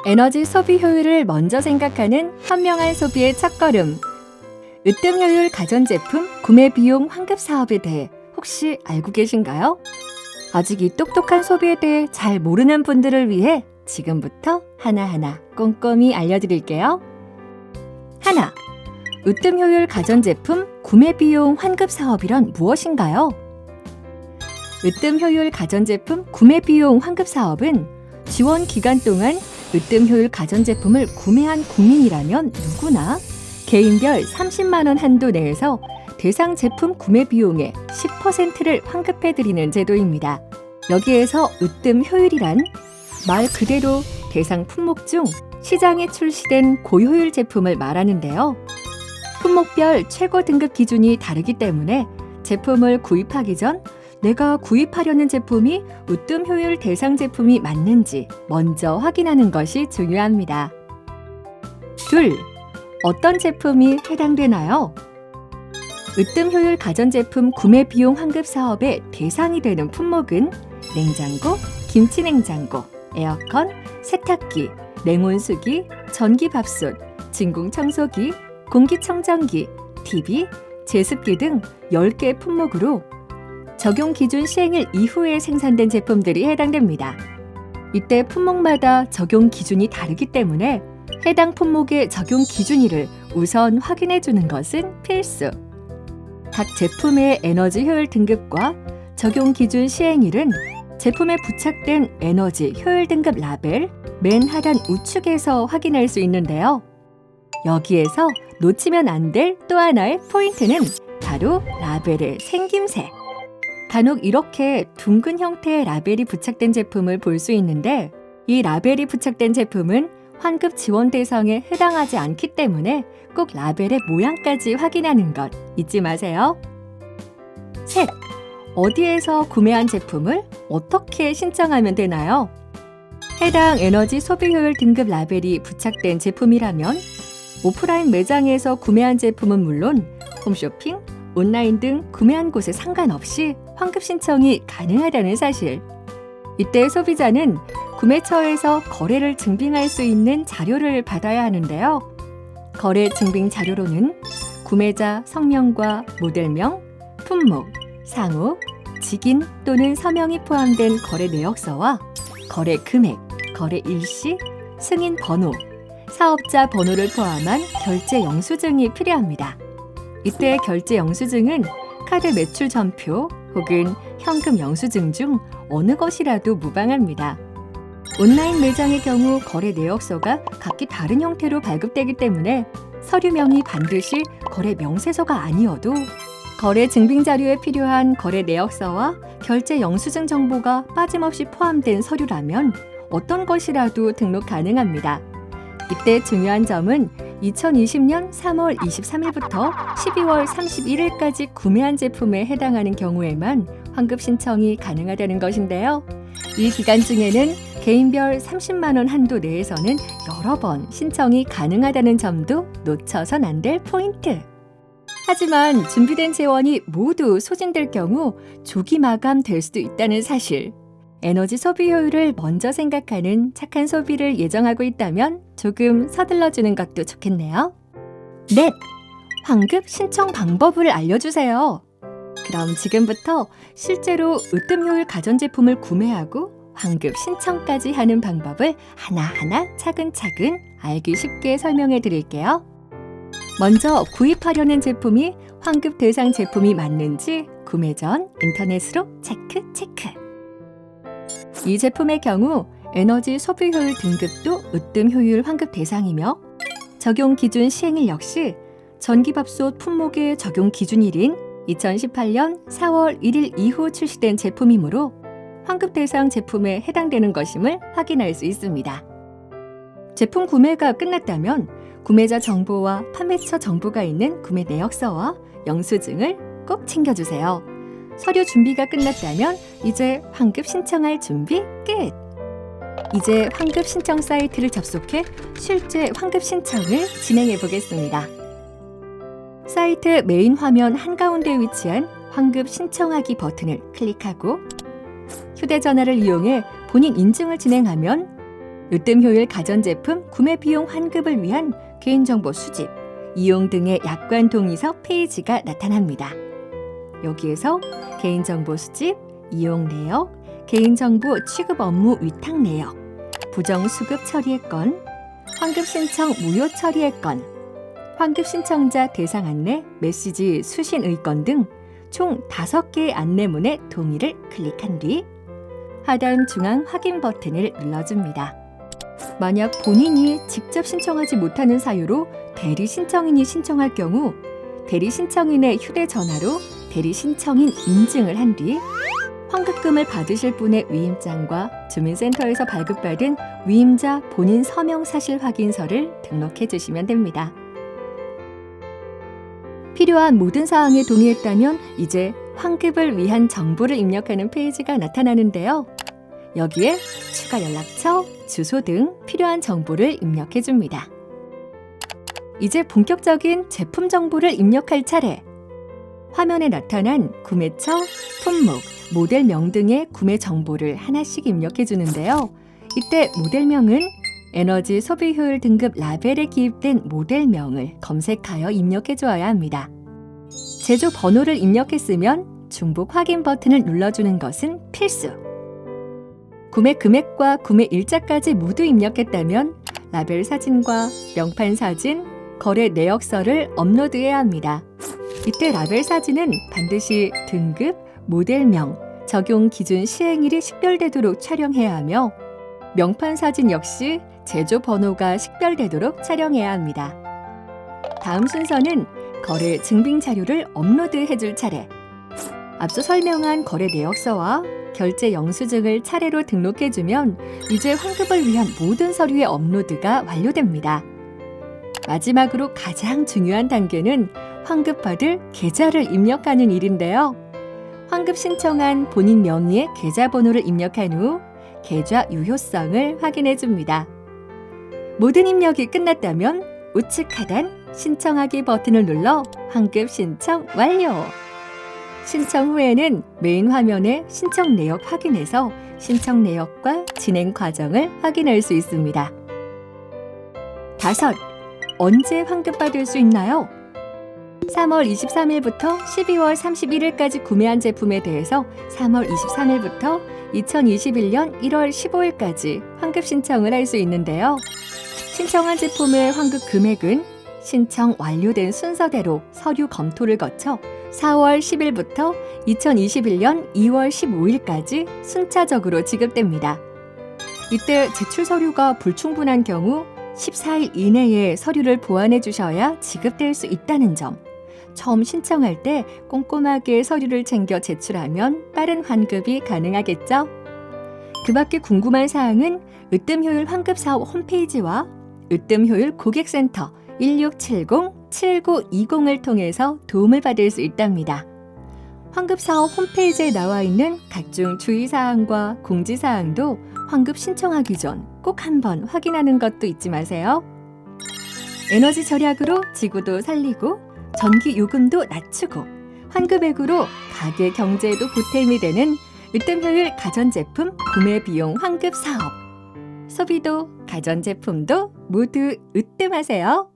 에너지 소비 효율을 먼저 생각하는 현명한 소비의 첫걸음. 으뜸 효율 가전제품 구매 비용 환급 사업에 대해 혹시 알고 계신가요? 아직 이 똑똑한 소비에 대해 잘 모르는 분들을 위해 지금부터 하나하나 꼼꼼히 알려드릴게요. 하나, 으뜸 효율 가전제품 구매 비용 환급 사업이란 무엇인가요? 으뜸 효율 가전제품 구매 비용 환급 사업은 지원 기간 동안 으뜸 효율 가전제품을 구매한 국민이라면 누구나 개인별 30만 원 한도 내에서 대상 제품 구매 비용의 10%를 환급해드리는 제도입니다. 여기에서 으뜸 효율이란 말 그대로 대상 품목 중 시장에 출시된 고효율 제품을 말하는데요. 품목별 최고 등급 기준이 다르기 때문에 제품을 구입하기 전 내가 구입하려는 제품이 으뜸 효율 대상 제품이 맞는지 먼저 확인하는 것이 중요합니다. 둘, 어떤 제품이 해당되나요? 으뜸 효율 가전제품 구매 비용 환급 사업의 대상이 되는 품목은 냉장고, 김치냉장고, 에어컨, 세탁기, 냉온수기, 전기밥솥, 진공청소기, 공기청정기, TV, 제습기 등 10개 품목으로 적용 기준 시행일 이후에 생산된 제품들이 해당됩니다. 이때 품목마다 적용 기준이 다르기 때문에 해당 품목의 적용 기준일을 우선 확인해 주는 것은 필수. 각 제품의 에너지 효율 등급과 적용 기준 시행일은 제품에 부착된 에너지 효율 등급 라벨 맨 하단 우측에서 확인할 수 있는데요. 여기에서 놓치면 안 될 또 하나의 포인트는 바로 라벨의 생김새. 간혹 이렇게 둥근 형태의 라벨이 부착된 제품을 볼 수 있는데 이 라벨이 부착된 제품은 환급 지원 대상에 해당하지 않기 때문에 꼭 라벨의 모양까지 확인하는 것 잊지 마세요. 셋, 어디에서 구매한 제품을 어떻게 신청하면 되나요? 해당 에너지 소비 효율 등급 라벨이 부착된 제품이라면 오프라인 매장에서 구매한 제품은 물론 홈쇼핑, 온라인 등 구매한 곳에 상관없이 환급 신청이 가능하다는 사실. 이때 소비자는 구매처에서 거래를 증빙할 수 있는 자료를 받아야 하는데요. 거래 증빙 자료로는 구매자 성명과 모델명, 품목, 상호, 직인 또는 서명이 포함된 거래 내역서와 거래 금액, 거래 일시, 승인 번호, 사업자 번호를 포함한 결제 영수증이 필요합니다. 이때 결제 영수증은 카드 매출 전표 혹은 현금 영수증 중 어느 것이라도 무방합니다. 온라인 매장의 경우 거래 내역서가 각기 다른 형태로 발급되기 때문에 서류명이 반드시 거래 명세서가 아니어도 거래 증빙 자료에 필요한 거래 내역서와 결제 영수증 정보가 빠짐없이 포함된 서류라면 어떤 것이라도 등록 가능합니다. 이때 중요한 점은 2020년 3월 23일부터 12월 31일까지 구매한 제품에 해당하는 경우에만 환급 신청이 가능하다는 것인데요. 이 기간 중에는 개인별 30만 원 한도 내에서는 여러 번 신청이 가능하다는 점도 놓쳐선 안 될 포인트. 하지만 준비된 재원이 모두 소진될 경우 조기 마감될 수도 있다는 사실. 에너지 소비 효율을 먼저 생각하는 착한 소비를 예정하고 있다면 조금 서둘러주는 것도 좋겠네요. 넷, 환급 신청 방법을 알려주세요. 그럼 지금부터 실제로 으뜸 효율 가전제품을 구매하고 환급 신청까지 하는 방법을 하나하나 차근차근 알기 쉽게 설명해 드릴게요. 먼저 구입하려는 제품이 환급 대상 제품이 맞는지 구매 전 인터넷으로 체크. 이 제품의 경우 에너지 소비 효율 등급도 으뜸 효율 환급 대상이며 적용 기준 시행일 역시 전기밥솥 품목의 적용 기준일인 2018년 4월 1일 이후 출시된 제품이므로 환급 대상 제품에 해당되는 것임을 확인할 수 있습니다. 제품 구매가 끝났다면 구매자 정보와 판매처 정보가 있는 구매 내역서와 영수증을 꼭 챙겨주세요. 서류 준비가 끝났다면 이제 환급 신청할 준비 끝! 이제 환급 신청 사이트를 접속해 실제 환급 신청을 진행해 보겠습니다. 사이트 메인 화면 한가운데에 위치한 환급 신청하기 버튼을 클릭하고 휴대전화를 이용해 본인 인증을 진행하면 으뜸 효율 가전제품 구매 비용 환급을 위한 개인정보 수집, 이용 등의 약관 동의서 페이지가 나타납니다. 여기에서 개인정보 수집, 이용 내역, 개인정보 취급 업무 위탁 내역, 부정수급 처리의 건, 환급 신청 무효 처리의 건, 환급 신청자 대상 안내, 메시지 수신 의건 등 총 5개의 안내문의 동의를 클릭한 뒤 하단 중앙 확인 버튼을 눌러줍니다. 만약 본인이 직접 신청하지 못하는 사유로 대리 신청인이 신청할 경우 대리 신청인의 휴대전화로 대리 신청인 인증을 한 뒤 환급금을 받으실 분의 위임장과 주민센터에서 발급받은 위임자 본인 서명 사실 확인서를 등록해 주시면 됩니다. 필요한 모든 사항에 동의했다면 이제 환급을 위한 정보를 입력하는 페이지가 나타나는데요. 여기에 추가 연락처, 주소 등 필요한 정보를 입력해 줍니다. 이제 본격적인 제품 정보를 입력할 차례. 화면에 나타난 구매처, 품목, 모델명 등의 구매 정보를 하나씩 입력해 주는데요. 이때 모델명은 에너지 소비 효율 등급 라벨에 기입된 모델명을 검색하여 입력해 주어야 합니다. 제조 번호를 입력했으면 중복 확인 버튼을 눌러주는 것은 필수. 구매 금액과 구매 일자까지 모두 입력했다면 라벨 사진과 명판 사진, 거래 내역서를 업로드해야 합니다. 이때 라벨 사진은 반드시 등급, 모델명, 적용 기준 시행일이 식별되도록 촬영해야 하며 명판 사진 역시 제조 번호가 식별되도록 촬영해야 합니다. 다음 순서는 거래 증빙 자료를 업로드해 줄 차례. 앞서 설명한 거래 내역서와 결제 영수증을 차례로 등록해 주면 이제 환급을 위한 모든 서류의 업로드가 완료됩니다. 마지막으로 가장 중요한 단계는 환급받을 계좌를 입력하는 일인데요. 환급 신청한 본인 명의의 계좌번호를 입력한 후 계좌 유효성을 확인해 줍니다. 모든 입력이 끝났다면 우측 하단 신청하기 버튼을 눌러 환급 신청 완료! 신청 후에는 메인 화면에 신청 내역 확인해서 신청 내역과 진행 과정을 확인할 수 있습니다. 5. 언제 환급받을 수 있나요? 3월 23일부터 12월 31일까지 구매한 제품에 대해서 3월 23일부터 2021년 1월 15일까지 환급 신청을 할 수 있는데요. 신청한 제품의 환급 금액은 신청 완료된 순서대로 서류 검토를 거쳐 4월 10일부터 2021년 2월 15일까지 순차적으로 지급됩니다. 이때 제출 서류가 불충분한 경우 14일 이내에 서류를 보완해 주셔야 지급될 수 있다는 점, 처음 신청할 때 꼼꼼하게 서류를 챙겨 제출하면 빠른 환급이 가능하겠죠? 그 밖에 궁금한 사항은 으뜸효율 환급사업 홈페이지와 으뜸효율 고객센터 1670-7920을 통해서 도움을 받을 수 있답니다. 환급사업 홈페이지에 나와 있는 각종 주의사항과 공지사항도 환급 신청하기 전 꼭 한번 확인하는 것도 잊지 마세요. 에너지 절약으로 지구도 살리고 전기 요금도 낮추고 환급액으로 가게 경제에도 보탬이 되는 으뜸효율 가전제품 구매 비용 환급 사업. 소비도 가전제품도 모두 으뜸하세요.